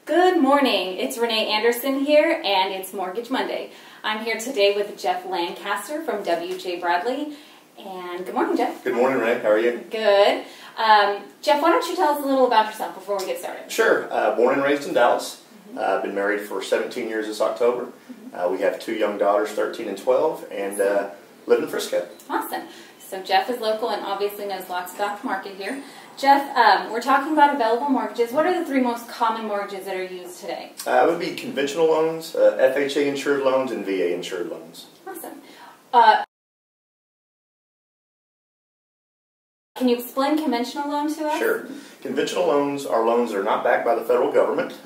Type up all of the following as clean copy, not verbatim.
Good morning. It's Renae Anderson here, and it's Mortgage Monday. I'm here today with Jeff Lancaster from W.J. Bradley. And good morning, Jeff. Good morning, Renae. How are you? Good. Jeff, why don't you tell us a little about yourself before we get started? Sure. Born and raised in Dallas. I've been married for 17 years this October. We have two young daughters, 13 and 12, and live in Frisco. Awesome. So Jeff is local and obviously knows lots about the market here. Jeff, we're talking about available mortgages. What are the three most common mortgages that are used today? It would be conventional loans, FHA insured loans, and VA insured loans. Awesome. Can you explain conventional loans to us? Sure. Conventional loans are loans that are not backed by the federal government.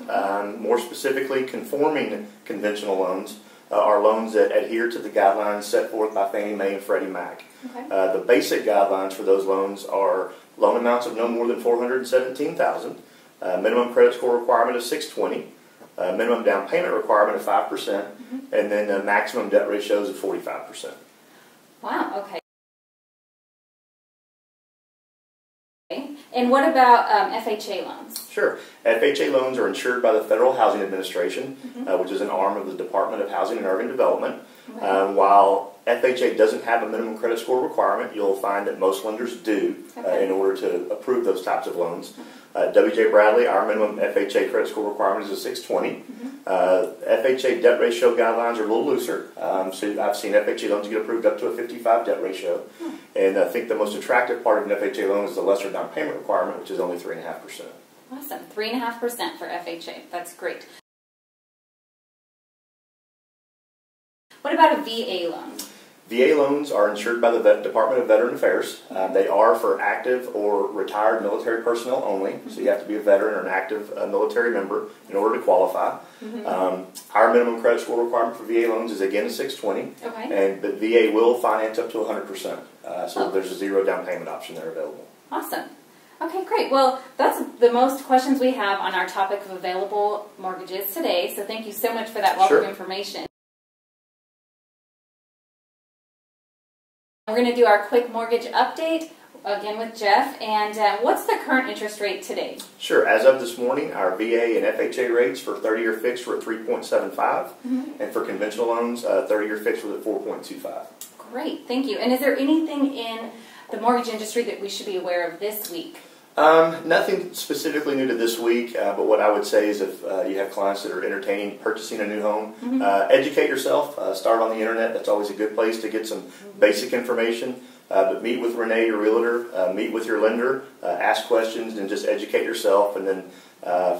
More specifically, conforming conventional loans are loans that adhere to the guidelines set forth by Fannie Mae and Freddie Mac. Okay. The basic guidelines for those loans are loan amounts of no more than $417,000, minimum credit score requirement of 620, minimum down payment requirement of 5%, and then maximum debt ratios of 45%. Wow, okay. And what about FHA loans? Sure. FHA loans are insured by the Federal Housing Administration, which is an arm of the Department of Housing and Urban Development. While FHA doesn't have a minimum credit score requirement, you'll find that most lenders do in order to approve those types of loans. W.J. Bradley, our minimum FHA credit score requirement is a 620. FHA debt ratio guidelines are a little looser. So I've seen FHA loans get approved up to a 55 debt ratio. And I think the most attractive part of an FHA loan is the lesser down payment requirement, which is only 3.5%. Awesome. 3.5% for FHA. That's great. What about a VA loan? VA loans are insured by the Department of Veteran Affairs. They are for active or retired military personnel only, so you have to be a veteran or an active military member in order to qualify. Our minimum credit score requirement for VA loans is again a 620, but VA will finance up to 100%, so there's a zero down payment option there available. Awesome. Okay, great. Well, that's the most questions we have on our topic of available mortgages today, so thank you so much for that wealth of information. We're going to do our quick mortgage update again with Jeff. And what's the current interest rate today? Sure. As of this morning, our VA and FHA rates for 30-year fixed were at 3.75, and for conventional loans, 30-year fixed was at 4.25. Great. Thank you. And is there anything in the mortgage industry that we should be aware of this week? Nothing specifically new to this week, but what I would say is if you have clients that are entertaining purchasing a new home, educate yourself, start on the internet. That's always a good place to get some basic information. But meet with Renae, your realtor, meet with your lender, ask questions, and just educate yourself. And then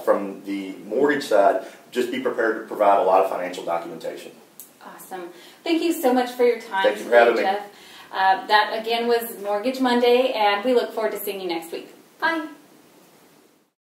from the mortgage side, just be prepared to provide a lot of financial documentation. Awesome. Thank you so much for your time Thank you for having me. Jeff. That again was Mortgage Monday, and we look forward to seeing you next week. Bye.